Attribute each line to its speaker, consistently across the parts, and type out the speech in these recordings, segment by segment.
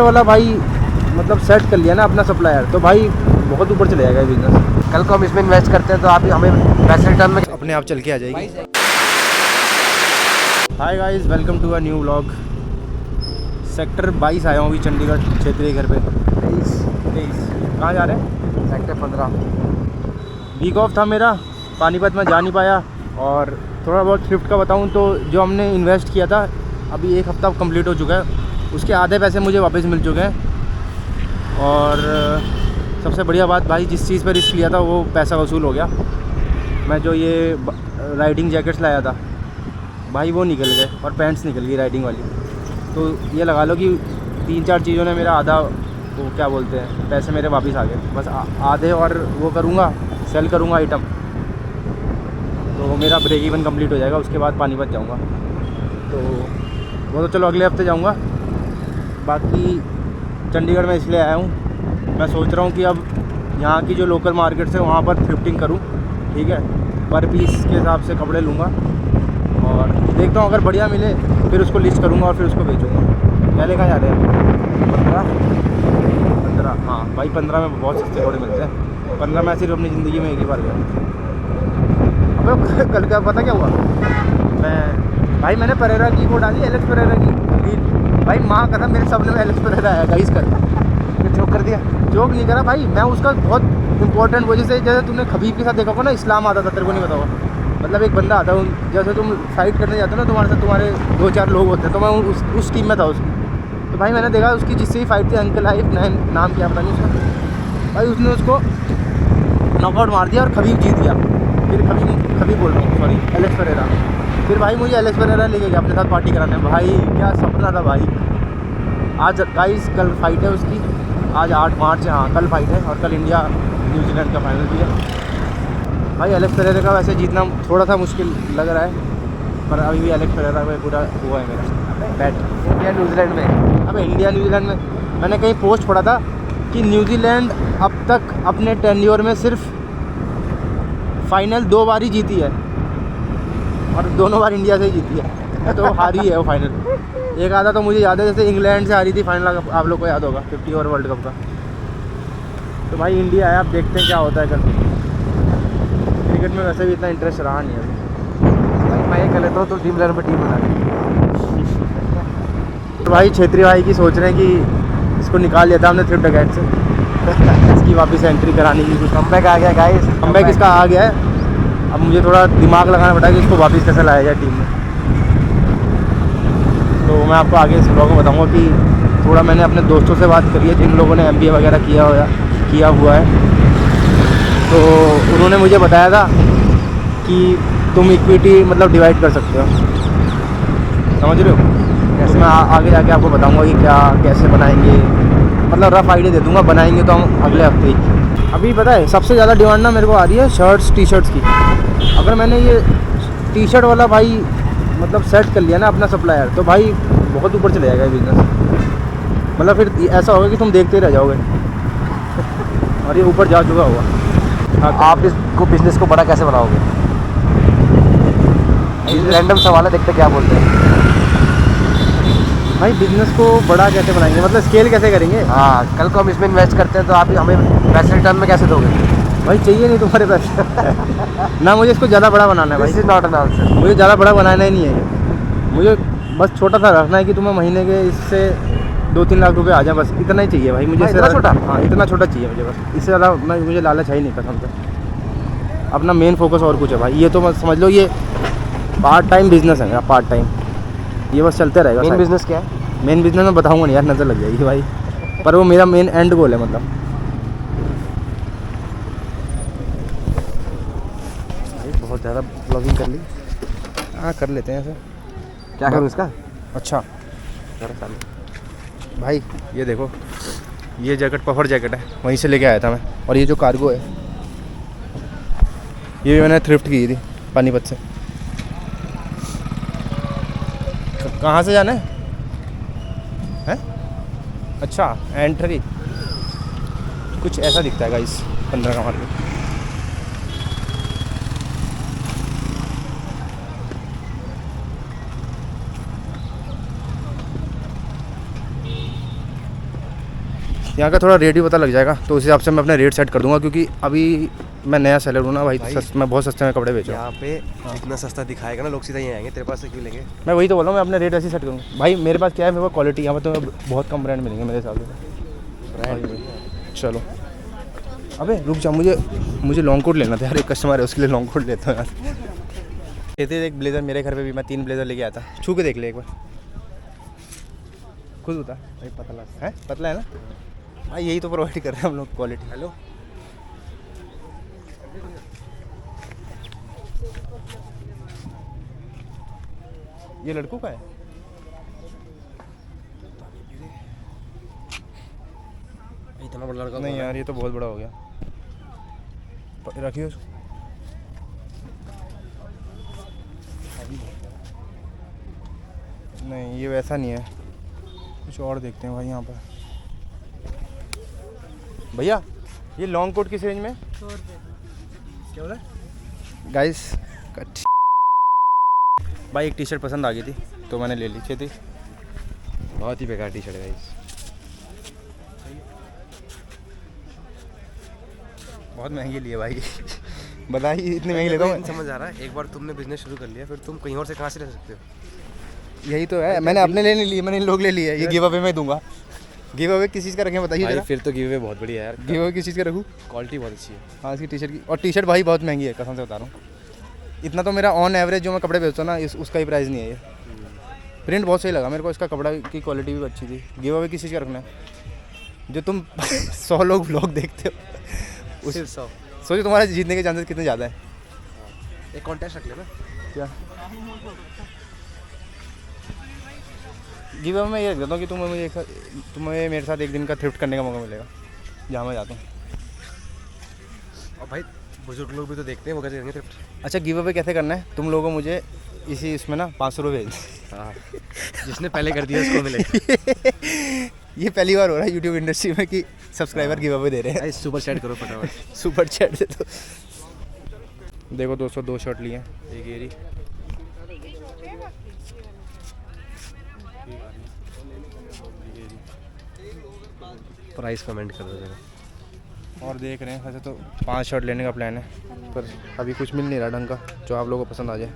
Speaker 1: वाला भाई मतलब सेट कर लिया ना अपना सप्लायर, तो भाई बहुत ऊपर चले जाएगा बिजनेस।
Speaker 2: कल को हम इसमें इन्वेस्ट करते हैं तो आप हमें पैसे रिटर्न में
Speaker 1: अपने आप चल के आ जाएगी। Hi guys, welcome to a new vlog. Sector 22 आया हूँ अभी चंडीगढ़ क्षेत्रीय घर पे। 23 कहाँ जा रहे हैं?
Speaker 2: सेक्टर 15।
Speaker 1: वीक ऑफ था मेरा, पानीपत में जा नहीं पाया। और थोड़ा बहुत थ्रिफ्ट का बताऊँ तो जो हमने इन्वेस्ट किया था अभी 1 हफ्ता कंप्लीट हो चुका है, उसके आधे पैसे मुझे वापस मिल चुके हैं। और सबसे बढ़िया बात भाई, जिस चीज़ पर रिस्क लिया था वो पैसा वसूल हो गया। मैं जो ये राइडिंग जैकेट्स लाया था भाई वो निकल गए, और पैंट्स निकल गई राइडिंग वाली। तो ये लगा लो कि 3-4 चीज़ों ने मेरा आधा वो क्या बोलते हैं पैसे मेरे वापस आ गए। बस आधे और वो करूँगा, सेल करूँगा आइटम, तो मेरा ब्रेक इवन कंप्लीट हो जाएगा। उसके बाद पानीपत जाऊँगा, तो वो तो चलो अगले हफ्ते जाऊँगा। बाकी चंडीगढ़ में इसलिए आया हूँ, मैं सोच रहा हूँ कि अब यहाँ की जो लोकल मार्केट्स है वहाँ पर थ्रिफ्टिंग करूँ, ठीक है। पर पीस के हिसाब से कपड़े लूँगा और देखता हूँ अगर बढ़िया मिले फिर उसको लिस्ट करूँगा और फिर उसको बेचूँगा। पहले कहाँ जा रहे हैं? 15। हाँ भाई 15 में बहुत सस्ते कपड़े मिलते हैं। 15 में सिर्फ अपनी ज़िंदगी में एक ही बार गया। अब कल का पता क्या हुआ, मैंने परेरा की वो डाली, एलेक्स परेरा की रील। भाई माँ कसम मेरे सपने में एलेक्स परेरा आया गाइस कल।
Speaker 2: जोक कर दिया?
Speaker 1: जोक नहीं करा भाई, मैं उसका बहुत इंपॉर्टेंट वजह से, जैसे तुमने खबीब के साथ देखा होगा ना, इस्लाम आता था, तेरे को नहीं पता होगा। मतलब एक बंदा आता है, जैसे तुम फाइट करने जाते हो ना, तुम्हारे साथ तुम्हारे 2-4 लोग होते हैं, तो मैं उस टीम में था उसकी। तो भाई मैंने देखा उसकी जिससे ही फाइट थी, अंकल लाइफ नाम क्या पता नहीं उसका, भाई उसने उसको नॉकआउट मार दिया और खबीब जीत गया। फिर खबीब बोल रहा हूँ, सॉरी, एलेक्स परेरा। फिर भाई मुझे एलेक्स परेरा लेके गया अपने साथ पार्टी कराने। भाई क्या सपना था भाई। आज गाइस कल फाइट है उसकी, आज 8 मार्च है। हाँ कल फाइट है, और कल इंडिया न्यूजीलैंड का फाइनल भी है। भाई एलेक्स परेरा का वैसे जीतना थोड़ा सा मुश्किल लग रहा है, पर अभी भी एलेक्स परेरा में पूरा हुआ है मेरा बैट।
Speaker 2: इंडिया न्यूजीलैंड में?
Speaker 1: अब इंडिया न्यूजीलैंड में मैंने कहीं पोस्ट पढ़ा था कि न्यूजीलैंड अब तक अपने टेन्योर में सिर्फ फाइनल 2 बार ही जीती है, और दोनों बार इंडिया से ही जीती है। तो हारी है वो फाइनल। एक आधा तो मुझे याद है, जैसे इंग्लैंड से हारी थी फाइनल, आप लोग को याद होगा 50 ओवर वर्ल्ड कप का। तो भाई इंडिया है, आप देखते हैं क्या होता है कल। क्रिकेट में वैसे भी इतना इंटरेस्ट रहा नहीं है।
Speaker 2: भाई मैं ये कर लेता हूँ तो ड्रीम इलेवन पर टीम बना ली।
Speaker 1: तो भाई छेत्री भाई की सोच रहे हैं कि इसको निकाल लिया था हमने थ्रिफ्ट अकाउंट से। इसकी वापस एंट्री कराने की कुछ
Speaker 2: कमबैक आ गया गाइस,
Speaker 1: कमबैक इसका आ गया है। अब मुझे थोड़ा दिमाग लगाना पड़ा कि इसको वापस कैसे लाया जाए टीम में। तो मैं आपको आगे इस ब्लॉग में बताऊंगा कि थोड़ा मैंने अपने दोस्तों से बात करी है जिन लोगों ने MBA वगैरह किया हुआ है। तो उन्होंने मुझे बताया था कि तुम इक्विटी मतलब डिवाइड कर सकते हो, समझ रहे हो। तो मैं आगे जाके आपको बताऊंगा कि क्या कैसे बनाएंगे, मतलब रफ आइडिया दे दूंगा। बनाएंगे तो हम अगले हफ्ते ही। अभी पता है सबसे ज़्यादा डिमांड ना मेरे को आ रही है शर्ट्स टी शर्ट्स की। अगर मैंने ये टी शर्ट वाला भाई मतलब सेट कर लिया ना अपना सप्लायर, तो भाई बहुत ऊपर चले जाएगा बिजनेस। मतलब फिर ऐसा होगा कि तुम देखते ही रह जाओगे और ये ऊपर जा चुका होगा।
Speaker 2: आप इसको बिजनेस को बड़ा कैसे बनाओगे? रैंडम सवाल है, देखते क्या बोलते हैं।
Speaker 1: भाई बिजनेस को बड़ा कैसे बनाएंगे, मतलब स्केल कैसे करेंगे?
Speaker 2: हाँ, कल को हम इसमें इन्वेस्ट करते हैं तो आप हमें पैसे रिटर्न में कैसे दोगे?
Speaker 1: भाई चाहिए नहीं तुम्हारे पैसे। ना मुझे इसको ज़्यादा बड़ा बनाना है भाई।
Speaker 2: This is not an answer.
Speaker 1: मुझे ज़्यादा बड़ा बनाना ही नहीं है, मुझे बस छोटा सा रखना है कि तुम्हें महीने के इससे 2-3 लाख रुपए आ जाए, बस इतना ही चाहिए भाई मुझे।
Speaker 2: इतना छोटा?
Speaker 1: हाँ इतना छोटा चाहिए मुझे, बस इससे ज़्यादा मुझे लालच है ही नहीं कसम से। अपना मेन फोकस और कुछ है भाई। ये तो मत समझ लो, ये पार्ट टाइम बिजनेस है मेरा, पार्ट टाइम। ये बस चलते रहेगा।
Speaker 2: मेन बिजनेस क्या है?
Speaker 1: मेन बिजनेस में बताऊँगा नहीं यार, नज़र लग जाएगी भाई, पर वो मेरा मेन एंड गोल है। मतलब बहुत ज़्यादा ब्लॉगिंग कर ली। हाँ कर लेते हैं ऐसे।
Speaker 2: क्या करूँ इसका?
Speaker 1: अच्छा भाई ये देखो, ये जैकेट पफर जैकेट है, वहीं से लेके आया था मैं। और ये जो कार्गो है ये मैंने थ्रिफ्ट की थी पानीपत से। कहाँ से जाना है? अच्छा एंट्री कुछ ऐसा दिखता है गाइस 15 का मार्केट। यहाँ का थोड़ा रेट भी पता लग जाएगा, तो उस हिसाब से मैं अपना रेट सेट कर दूंगा, क्योंकि अभी मैं नया सेलर हूँ ना भाई, मैं बहुत सस्ते में कपड़े बेच रहा हूँ।
Speaker 3: यहाँ पे जितना सस्ता दिखाएगा ना लोग सीधा यहाँ आएंगे, तेरे पास से क्यों लेंगे?
Speaker 1: मैं वही तो बोल रहा हूँ, मैं अपने रेट ऐसे सेट करूँगा भाई। मेरे पास क्या है, मेरे पास क्वालिटी, यहाँ पर तो बहुत कम ब्रांड मिलेंगे मेरे हिसाब से। चलो अबे रुक जा, मुझे लॉन्ग कोट लेना था यार, एक कस्टमर है उसके लिए लॉन्ग कोट लेता हूँ यार। कहते एक ब्लेज़र मेरे घर पे भी, मैं 3 ब्लेज़र लेके आया था, छू के देख ले एक बार, खुद बता भाई। पतला है, पतला है ना भाई, यही तो प्रोवाइड कर रहे हैं हम लोग क्वालिटी। हेलो ये लड़कों का है?
Speaker 3: इतना बड़ा लड़का
Speaker 1: नहीं यार, ये तो बहुत बड़ा हो गया, रखिए उसको। नहीं ये वैसा नहीं है, कुछ और देखते हैं भाई यहाँ पर। भैया ये लॉन्ग कोट किस रेंज में? 100 रुपये। क्या बोला गाइस? भाई एक टी शर्ट पसंद आ गई थी तो मैंने ले ली। थी
Speaker 3: बहुत ही बेकार टी शर्ट है गाइस,
Speaker 1: बहुत महंगी ली है भाई। बताइए इतनी महंगी लेता हूँ।
Speaker 3: समझ आ रहा है, एक बार तुमने बिजनेस शुरू कर लिया फिर तुम कहीं और से कहाँ से ले सकते हो?
Speaker 1: यही तो है, मैंने अपने लिए नहीं लिए, मैंने इन लोग ले लिए। ये गिव अवे में दूंगा। गिव अवे किस चीज़ का रखें बताइए
Speaker 3: भाई
Speaker 1: जरा।
Speaker 3: फिर तो गिव अवे बहुत बढ़िया है यार।
Speaker 1: गिव अवे किस चीज़ का रखूँ?
Speaker 3: क्वालिटी बहुत अच्छी है।
Speaker 1: हाँ इसकी टी शर्ट की, और टी शर्ट भाई बहुत महंगी है कसम से बता रहा हूँ। इतना तो मेरा ऑन एवरेज जो मैं कपड़े बेचता हूँ ना, उसका ही प्राइस नहीं है ये। प्रिंट बहुत सही लगा मेरे को, इसका कपड़ा की क्वालिटी भी अच्छी थी। गिव अवे किस चीज़ का रखना है? जो तुम 100 लोग ब्लॉग देखते हो उस सोचो तुम्हारे जीतने के चांसेस कितने ज़्यादा है।
Speaker 3: एक कॉन्टेस्ट रख लेना।
Speaker 1: क्या गिव अवे में ये रख देता हूँ कि तुम्हें मेरे साथ एक दिन का थ्रिफ्ट करने का मौका मिलेगा जहाँ मैं जाता हूँ।
Speaker 3: और भाई बुजुर्ग लोग भी तो देखते हैं, वो कैसे करेंगे थ्रिफ्ट?
Speaker 1: अच्छा गिव अवे कैसे करना है? तुम लोगों को मुझे इसी इसमें ना 500 रुपये भेज।
Speaker 3: हाँ, जिसने पहले कर दिया उसको मिलेगा।
Speaker 1: ये पहली बार हो रहा है यूट्यूब इंडस्ट्री में कि सब्सक्राइबर गिव अवे दे रहे हैं।
Speaker 3: सुपर चैट करो फटाफट।
Speaker 1: सुपर चैट दे दो। देखो 202 शर्ट लिए हैं, एक येरी।
Speaker 3: प्राइस कमेंट कर दो जरा।
Speaker 1: और देख रहे हैं वैसे तो 5 शर्ट लेने का प्लान है, पर अभी कुछ मिल नहीं रहा ढंग का जो आप लोगों को पसंद आ जाए।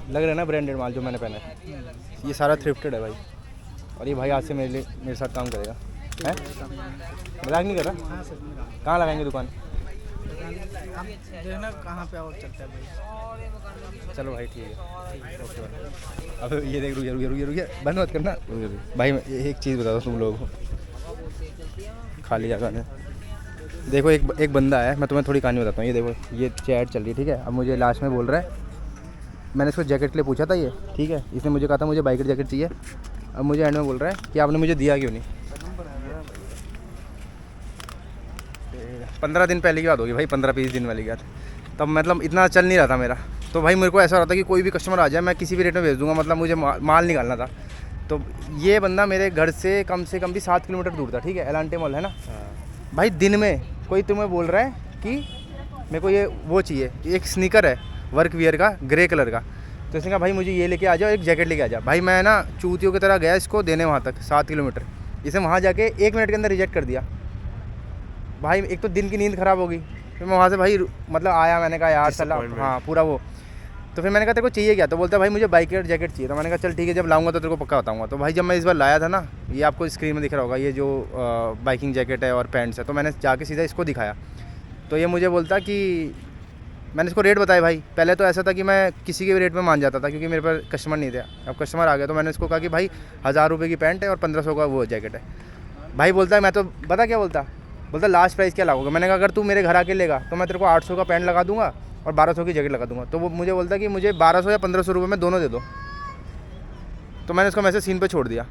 Speaker 1: लग रहा है ना ब्रांडेड माल जो मैंने पहना है, ये सारा थ्रिफ्टेड है भाई। और ये भाई आज से मेरे साथ काम करेगा। हैं मजाक नहीं कर रहा? कहाँ लगाएंगे दुकान?
Speaker 4: देखना कहाँ पे और चलता है भाई।
Speaker 1: चलो भाई ठीक है, ओके भाई। अब ये देख, रुक बंद मत करना भाई। मैं एक चीज़ बता दो तुम लोगों को, खाली जगह में देखो एक बंदा है, मैं तुम्हें थोड़ी कहानी बताता हूँ। ये देखो ये चैट चल रही है, ठीक है। अब मुझे लास्ट में बोल रहा है, मैंने इसको जैकेट के लिए पूछा था ये, ठीक है। इसने मुझे कहा था मुझे बाइकर जैकेट चाहिए। अब मुझे एंड में बोल रहा है कि आपने मुझे दिया क्यों नहीं। 15 दिन पहले की बात होगी भाई, 15-20 दिन वाली बात। तब मतलब इतना चल नहीं रहा था मेरा, तो भाई मेरे को ऐसा होता कि कोई भी कस्टमर आ जाए मैं किसी भी रेट में भेज दूंगा, मतलब मुझे माल निकालना था। तो ये बंदा मेरे घर से कम भी 7 किलोमीटर दूर था, ठीक है। एलांटे मॉल है ना भाई। दिन में कोई तुम्हें बोल रहा है कि मेरे को ये वो चाहिए, एक स्नीकर है वर्क वियर का ग्रे कलर का, तो इसने कहा भाई मुझे ये लेके आ जाओ, एक जैकेट लेके आ जाओ। भाई मैं ना चूतियों की तरह गया इसको देने वहाँ तक 7 किलोमीटर। इसे वहाँ जाके 1 मिनट के अंदर रिजेक्ट कर दिया भाई। एक तो दिन की नींद ख़राब हो गई, फिर मैं वहाँ से भाई मतलब आया, मैंने कहा यार चला, हाँ पूरा वो। तो फिर मैंने कहा तेरे को चाहिए क्या? तो बोलता है भाई मुझे बाइकर जैकेट चाहिए। तो मैंने कहा चल ठीक है, जब लाऊंगा तो तेरे को पक्का बताऊंगा। तो भाई जब मैं इस बार लाया था ना, ये आपको स्क्रीन में दिख रहा होगा, ये जो बाइकिंग जैकेट है और पैंट्स है, तो मैंने जाके सीधा इसको दिखाया। तो ये मुझे बोलता कि मैंने इसको रेट बताया भाई। पहले तो ऐसा था कि मैं किसी के भी रेट में मान जाता था क्योंकि मेरे पास कस्टमर नहीं थे। अब कस्टमर आ गया तो मैंने इसको कहा कि भाई 1000 रुपये की पैंट है और 1500 का वो जैकेट है। भाई बोलता है मैं तो पता क्या बोलता लास्ट प्राइस क्या लगाओगे? मैंने कहा अगर तू मेरे घर आके लेगा तो मैं तेरे को 800 का पैंट लगा दूंगा और 1200 की जैकेट लगा दूंगा। तो वो मुझे बोलता कि मुझे 1200 या 1500 रुपये में दोनों दे दो। तो मैंने उसको मैसेज सीन पे छोड़ दिया।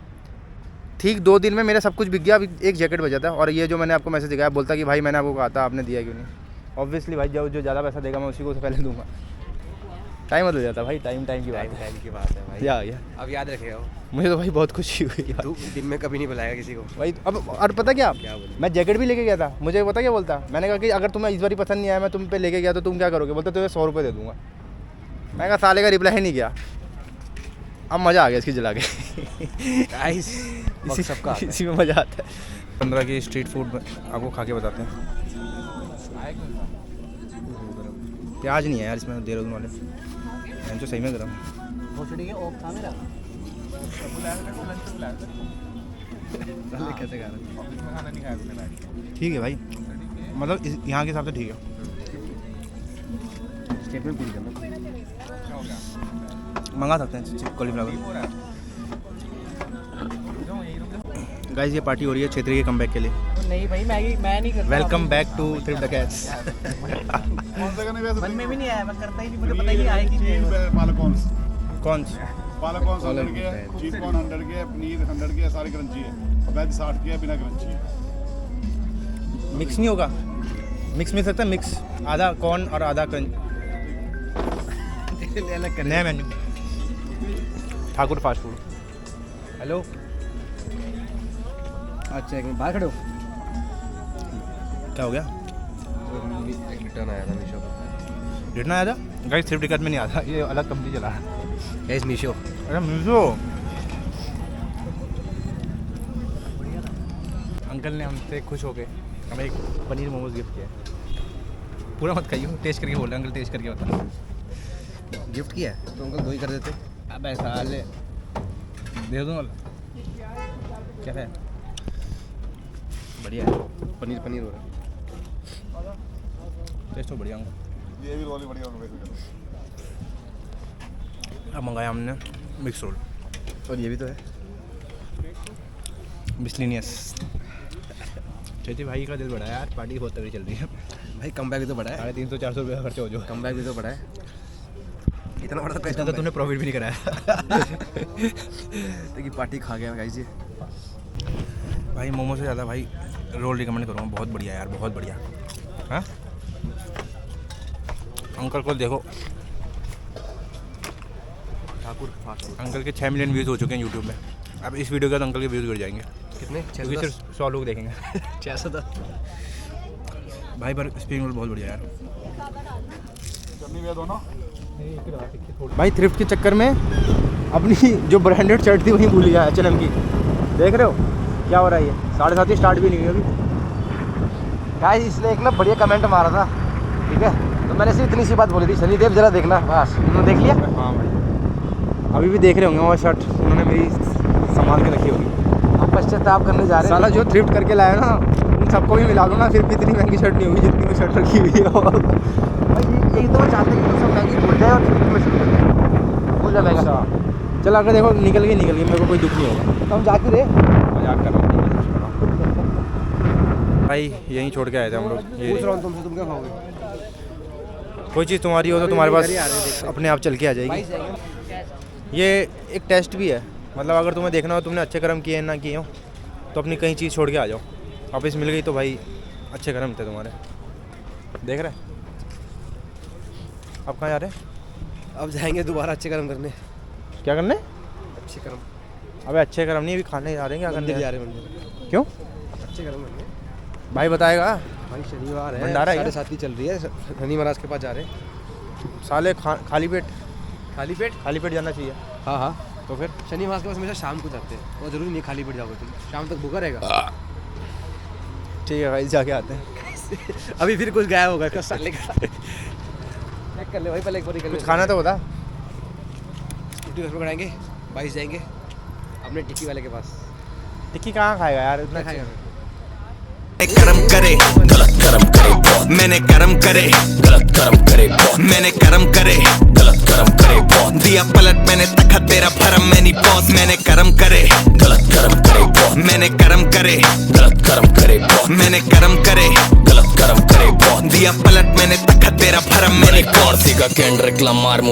Speaker 1: ठीक 2 दिन में मेरा सब कुछ बिक गया, अभी एक जैकेट बचा था। और ये जो मैंने आपको मैसेज दिखाया, बोलता कि भाई मैंने आपको कहा था, आपने दिया क्यों नहीं? ऑब्वियसली भाई जो ज़्यादा पैसा देगा मैं उसी को पहले दूंगा। टाइम बदल जाता भाई, टाइम की बात है भाई। या
Speaker 3: अब याद रखेगा वो।
Speaker 1: मुझे तो भाई बहुत खुशी हुई।
Speaker 3: तू दिन में कभी नहीं बुलाएगा किसी को
Speaker 1: भाई। अब और पता क्या
Speaker 3: बोले?
Speaker 1: मैं जैकेट भी लेके गया था, मुझे पता क्या बोलता, मैंने कहा कि अगर तुम्हें इस बार पसंद नहीं आया, मैं तुम पे लेके गया तो तुम क्या करोगे? बोलते तुम्हें 100 रुपये दे दूंगा। मैं कहा साले का रिप्लाई ही नहीं किया। अब मज़ा आ गया इसकी जला के। इसी
Speaker 3: सबका आता है।
Speaker 1: इसी में मज़ा आता है। 15 की स्ट्रीट फूड आपको खा के बताते हैं। प्याज नहीं है यार इसमें, देहरादून वाले मैं तो सही में गरम।
Speaker 4: भोसड़ी के ओप था मेरा।
Speaker 3: कैसे खा रहे
Speaker 1: ठीक है भाई, मतलब यहाँ के हिसाब से ठीक है।
Speaker 3: स्टेटमेंट पूरी करना।
Speaker 1: मंगा सकते हैं कॉलीफ्लावर। गाइस ये पार्टी हो रही है क्षेत्रीय के कमबैक के लिए।
Speaker 4: नहीं भाई मैं नहीं करता।
Speaker 1: Welcome back to Thrift Cats.
Speaker 4: मन में भी नहीं आया, मैं करता ही नहीं, मुझे पता ही नहीं आया कि
Speaker 1: कौन
Speaker 5: पालक कौन 100 के, चीज कौन 100 के, पनीर 100 के, सारी क्रंची है। वेज 60 के है, बिना क्रंची है।
Speaker 1: मिक्स नहीं होगा? मिक्स मिल सकता है, मिक्स आधा कॉर्न और आधा क्रंच। नया menu Thakur fast food. Hello
Speaker 2: अच्छा एक मिनट बाहर खड़े हो।
Speaker 1: क्या हो गया?
Speaker 3: एक रिटर्न आया था मीशो पर।
Speaker 1: रिटर्न आया था? गाइस थ्रिफ्ट कैट में नहीं आता, ये अलग कंपनी चला रहा है।
Speaker 3: गाइस मीशो।
Speaker 1: अरे मीशो। अंकल ने हमसे खुश होके हमें एक पनीर मोमोज गिफ्ट किया है। पूरा मत खाइए, टेस्ट करके बोल रहे हैं अंकल, टेस्ट करके बता।
Speaker 3: गिफ्ट किया है तो अंकल 2 ही कर देते।
Speaker 1: अब ऐसा ले दे दूँ वाला क्या है?
Speaker 3: बढ़िया है, पनीर पनीर हो रहा है।
Speaker 1: टेस्ट तो बढ़िया होगा।
Speaker 5: ये भी रोल बढ़िया होगा वैसे।
Speaker 1: अब मंगाया हमने मिक्स रोल
Speaker 3: और ये भी तो है
Speaker 1: मिसलिनियस। चेती भाई का दिल बड़ा है यार, पार्टी बहुत तगड़ी चल रही है
Speaker 3: भाई। कमबैक भी तो बड़ा है।
Speaker 1: 350-400 रुपये का खर्चा हो जाए।
Speaker 3: कमबैक भी तो बड़ा है। इतना बड़ा तो
Speaker 1: इतना तो तूने प्रॉफिट भी नहीं कराया।
Speaker 3: देखिए पार्टी खा गया गाइस ये।
Speaker 1: भाई मोमो से ज़्यादा भाई रोल रिकमेंड करूँगा, बहुत बढ़िया यार, बहुत बढ़िया। हाँ अंकल को देखो,
Speaker 3: ठाकुर फास्ट फूड।
Speaker 1: अंकल के 6 मिलियन व्यूज़ हो चुके हैं यूट्यूब में। अब इस वीडियो के बाद अंकल के व्यूज़ गिर जाएंगे
Speaker 3: कितने?
Speaker 1: क्योंकि सिर्फ 100 लोग देखेंगे।
Speaker 3: 610।
Speaker 1: भाई पर स्प्रिंग रोल बहुत बढ़िया यार।
Speaker 5: चटनी भी है दोनों।
Speaker 1: भाई थ्रिफ्ट के चक्कर में अपनी जो ब्रांडेड शर्ट थी वही भूल गया H&M की। देख रहे हो क्या हो रहा है? ये 7:30 स्टार्ट भी नहीं हुई अभी।
Speaker 2: गाइस इसने एक ना बढ़िया कमेंट मारा था, ठीक है, तो मैंने सिर्फ इतनी सी बात बोली थी, शनिदेव जरा देखना, बस उन्होंने देख लिया।
Speaker 1: हाँ भाई अभी भी देख रहे होंगे वो शर्ट, उन्होंने मेरी संभाल के रखी होगी।
Speaker 2: हम पश्चाताप करने जा रहे हैं।
Speaker 1: साला जो थ्रिफ्ट करके लाया ना उन सबको भी मिला दो ना, फिर भी इतनी महंगी शर्ट नहीं होगी जितनी वो शर्ट रखी हुई है।
Speaker 2: भाई एक तो चाहते हैं कि सब महंगी भूल जाए और थ्रिफ्ट में शुरू कर जाए, भूल जाए महंगा।
Speaker 1: चल अगर देखो निकल गई मेरे को कोई दुख नहीं होगा।
Speaker 2: तो हम जाके रहे
Speaker 1: मजाक कर रहा हूँ भाई, यहीं छोड़ के आए थे हम लोग।
Speaker 3: पूछ रहा हूँ तुमसे, तुम क्या खाओगे?
Speaker 1: कोई चीज़ तुम्हारी हो तो तुम्हारे पास अपने आप चल के आ जाएगी। ये एक टेस्ट भी है, मतलब अगर तुम्हें देखना हो तुमने अच्छे कर्म किए ना किए हो तो अपनी कहीं चीज़ छोड़ के आ जाओ। वापस मिल गई तो भाई अच्छे कर्म थे तुम्हारे। देख रहे अब कहाँ जा रहे हैं?
Speaker 3: अब जाएंगे दोबारा अच्छे कर्म करने।
Speaker 1: क्या करने?
Speaker 3: अच्छे कर्म।
Speaker 1: अबे अच्छे कर्म नहीं, अभी खाने जा रहे हैं। क्या करने
Speaker 3: जा रहे हैं मंदिर।
Speaker 1: क्यों?
Speaker 3: अच्छे कर्म करने
Speaker 1: भाई बताएगा।
Speaker 3: भाई शनिवार है,
Speaker 1: भंडारा है
Speaker 3: 7:30 की चल रही है, शनि महाराज के पास जा रहे हैं।
Speaker 1: साले खाली पेट
Speaker 3: खाली पेट
Speaker 1: जाना चाहिए।
Speaker 3: हाँ हाँ।
Speaker 1: तो फिर
Speaker 3: शनि महाराज के पास हमेशा शाम को जाते हैं, वो जरूरी नहीं खाली पेट जाओगे तुम, शाम तक भूखा रहेगा।
Speaker 1: ठीक है भाई जाके आते हैं।
Speaker 3: अभी फिर कुछ गायब होगा इसका साले का। चेक कर ले भाई पहले एक बार
Speaker 1: कुछ खाना तो बता।
Speaker 3: टिक्की घर पकड़ाएंगे, 22 जाएंगे अपने टिक्की वाले के पास।
Speaker 1: टिक्की कहाँ खाएगा यार इतना?
Speaker 3: खाएगा
Speaker 6: कर्म करे गलत कर्म करे, मैंने कर्म करे गलत कर्म करे, मैंने कर्म करे गलत कर्म करे, दिया पलट मैंने तखत तेरा भरम मैंने पॉज, मैंने कर्म करे गलत कर्म करे, मैंने कर्म करे गलत कर्म करे, मैंने कर्म करे गलत कर्म करे, दिया पलट मैंने तखत तेरा भरम मैंने कौन सी का कैंड रिक्लाम मार